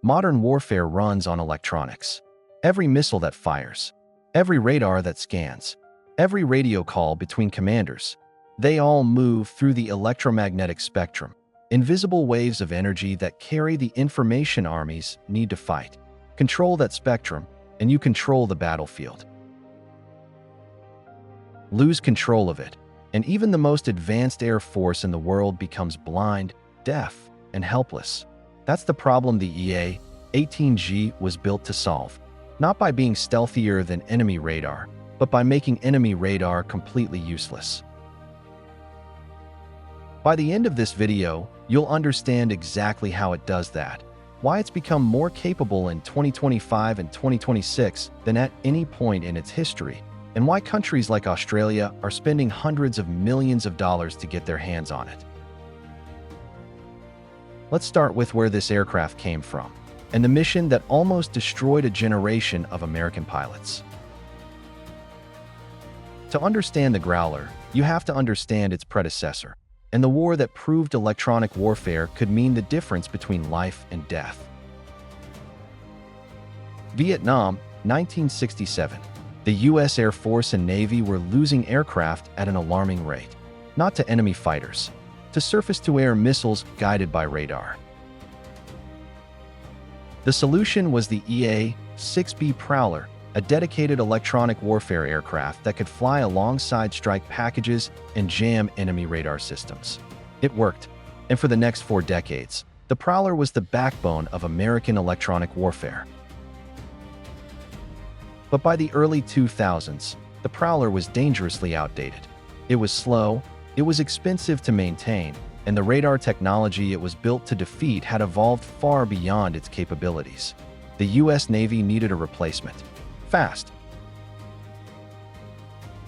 Modern warfare runs on electronics. Every missile that fires, every radar that scans, every radio call between commanders, they all move through the electromagnetic spectrum, invisible waves of energy that carry the information armies need to fight. Control that spectrum, and you control the battlefield. Lose control of it, and even the most advanced air force in the world becomes blind, deaf, and helpless. That's the problem the EA-18G was built to solve, not by being stealthier than enemy radar, but by making enemy radar completely useless. By the end of this video, you'll understand exactly how it does that, why it's become more capable in 2025 and 2026 than at any point in its history, and why countries like Australia are spending hundreds of millions of dollars to get their hands on it. Let's start with where this aircraft came from, and the mission that almost destroyed a generation of American pilots. To understand the Growler, you have to understand its predecessor, and the war that proved electronic warfare could mean the difference between life and death. Vietnam, 1967. The U.S. Air Force and Navy were losing aircraft at an alarming rate, not to enemy fighters, to surface-to-air missiles guided by radar. The solution was the EA-6B Prowler, a dedicated electronic warfare aircraft that could fly alongside strike packages and jam enemy radar systems. It worked, and for the next 4 decades, the Prowler was the backbone of American electronic warfare. But by the early 2000s, the Prowler was dangerously outdated. It was slow, it was expensive to maintain, and the radar technology it was built to defeat had evolved far beyond its capabilities. The U.S. Navy needed a replacement. Fast.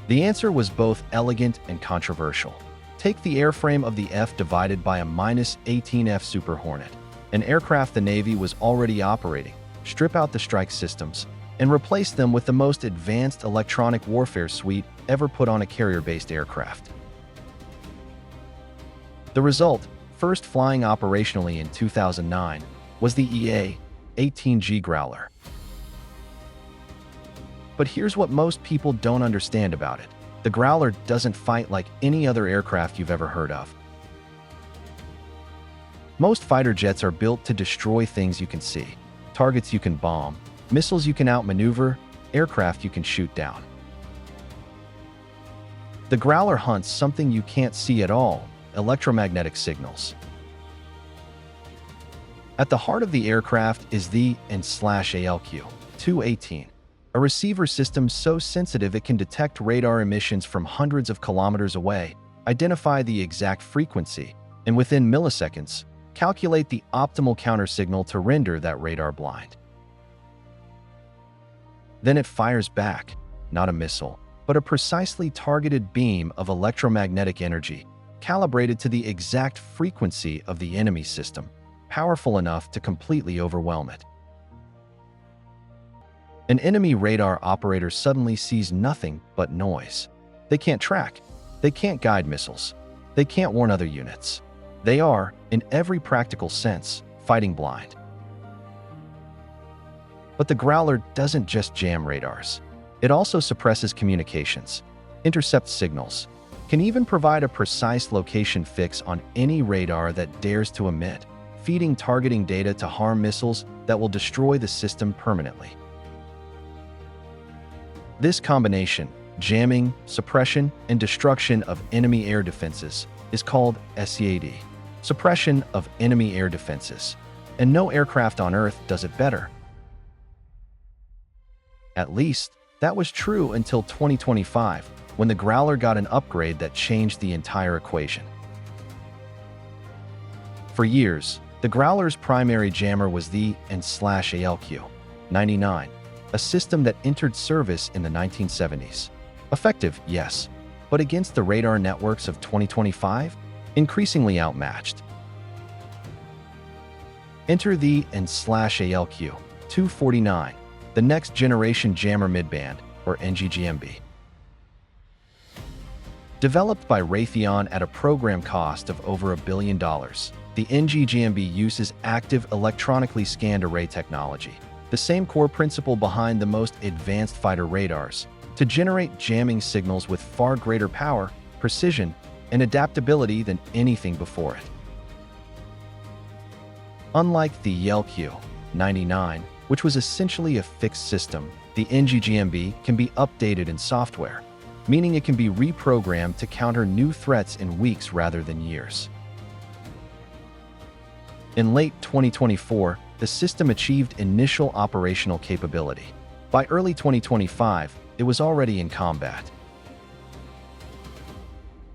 The answer was both elegant and controversial. Take the airframe of the F divided by a -18F Super Hornet, an aircraft the Navy was already operating, strip out the strike systems, and replace them with the most advanced electronic warfare suite ever put on a carrier-based aircraft. The result, first flying operationally in 2009, was the EA-18G Growler. But here's what most people don't understand about it. The Growler doesn't fight like any other aircraft you've ever heard of. Most fighter jets are built to destroy things you can see, targets you can bomb, missiles you can outmaneuver, aircraft you can shoot down. The Growler hunts something you can't see at all: electromagnetic signals. At the heart of the aircraft is the EN/ALQ-218, a receiver system so sensitive it can detect radar emissions from hundreds of kilometers away, identify the exact frequency, and within milliseconds, calculate the optimal countersignal to render that radar blind. Then it fires back, not a missile, but a precisely targeted beam of electromagnetic energy, calibrated to the exact frequency of the enemy system, powerful enough to completely overwhelm it. An enemy radar operator suddenly sees nothing but noise. They can't track. They can't guide missiles. They can't warn other units. They are, in every practical sense, fighting blind. But the Growler doesn't just jam radars. It also suppresses communications, intercepts signals, can even provide a precise location fix on any radar that dares to emit, feeding targeting data to harm missiles that will destroy the system permanently. This combination, jamming, suppression, and destruction of enemy air defenses, is called SEAD, suppression of enemy air defenses, and no aircraft on Earth does it better. At least, that was true until 2025, when the Growler got an upgrade that changed the entire equation. For years, the Growler's primary jammer was the EN/ALQ-99, a system that entered service in the 1970s. Effective, yes, but against the radar networks of 2025, increasingly outmatched. Enter the EN/ALQ-249, the next generation jammer midband, or NGGMB. Developed by Raytheon at a program cost of over $1 billion, the The NGGMB uses active electronically scanned array technology, the same core principle behind the most advanced fighter radars, to generate jamming signals with far greater power, precision, and adaptability than anything before it. Unlike the ELQ-99, which was essentially a fixed system, the NGGMB can be updated in software, meaning it can be reprogrammed to counter new threats in weeks rather than years. In late 2024, the system achieved initial operational capability. By early 2025, it was already in combat.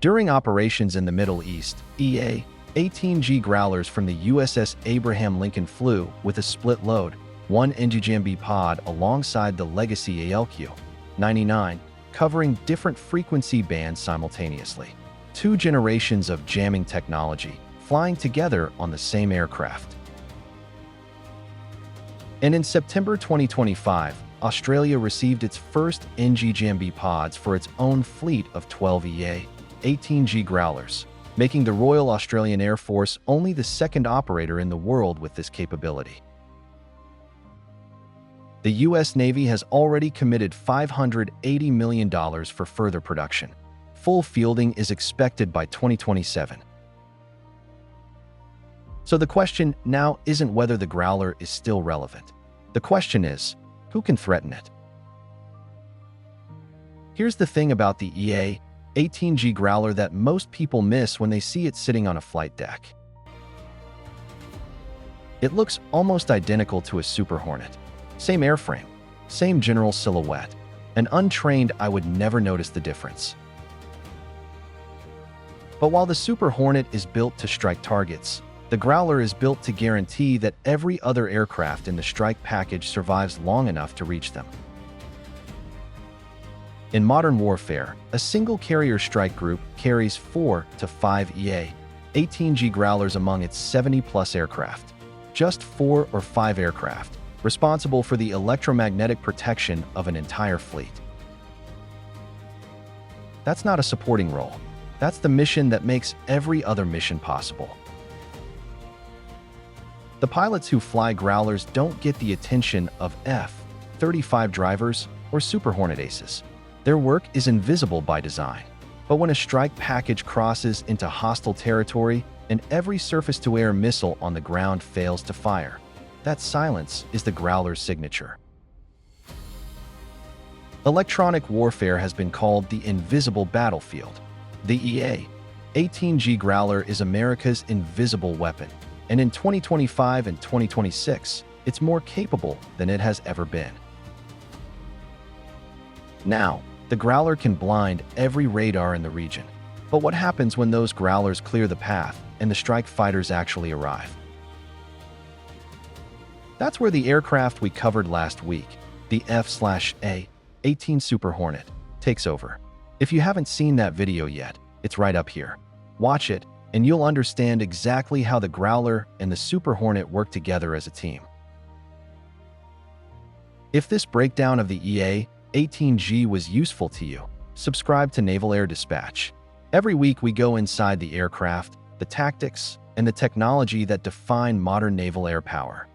During operations in the Middle East, EA-18G Growlers from the USS Abraham Lincoln flew with a split load, one NGGMB pod alongside the legacy ALQ-99, covering different frequency bands simultaneously. Two generations of jamming technology, flying together on the same aircraft. And in September 2025, Australia received its first NGGMB pods for its own fleet of 12 EA-18G Growlers, making the Royal Australian Air Force only the second operator in the world with this capability. The U.S. Navy has already committed $580 million for further production. Full fielding is expected by 2027. So the question now isn't whether the Growler is still relevant. The question is, who can threaten it? Here's the thing about the EA-18G Growler that most people miss when they see it sitting on a flight deck. It looks almost identical to a Super Hornet. Same airframe, same general silhouette. An untrained eye would never notice the difference. But while the Super Hornet is built to strike targets, the Growler is built to guarantee that every other aircraft in the strike package survives long enough to reach them. In modern warfare, a single carrier strike group carries 4 to 5 EA-18G Growlers among its 70-plus aircraft. Just 4 or 5 aircraft, responsible for the electromagnetic protection of an entire fleet. That's not a supporting role. That's the mission that makes every other mission possible. The pilots who fly Growlers don't get the attention of F-35 drivers or Super Hornet aces. Their work is invisible by design. But when a strike package crosses into hostile territory and every surface-to-air missile on the ground fails to fire, that silence is the Growler's signature. Electronic warfare has been called the invisible battlefield. The EA-18G Growler is America's invisible weapon, and in 2025 and 2026, it's more capable than it has ever been. Now, the Growler can blind every radar in the region. But what happens when those Growlers clear the path and the strike fighters actually arrive? That's where the aircraft we covered last week, the F/A-18 Super Hornet, takes over. If you haven't seen that video yet, it's right up here. Watch it, and you'll understand exactly how the Growler and the Super Hornet work together as a team. If this breakdown of the EA-18G was useful to you, subscribe to Naval Air Dispatch. Every week we go inside the aircraft, the tactics, and the technology that define modern naval air power.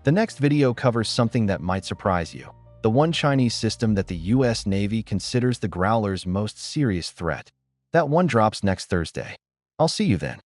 The next video covers something that might surprise you, the one Chinese system that the U.S. Navy considers the Growler's most serious threat. That one drops next Thursday. I'll see you then.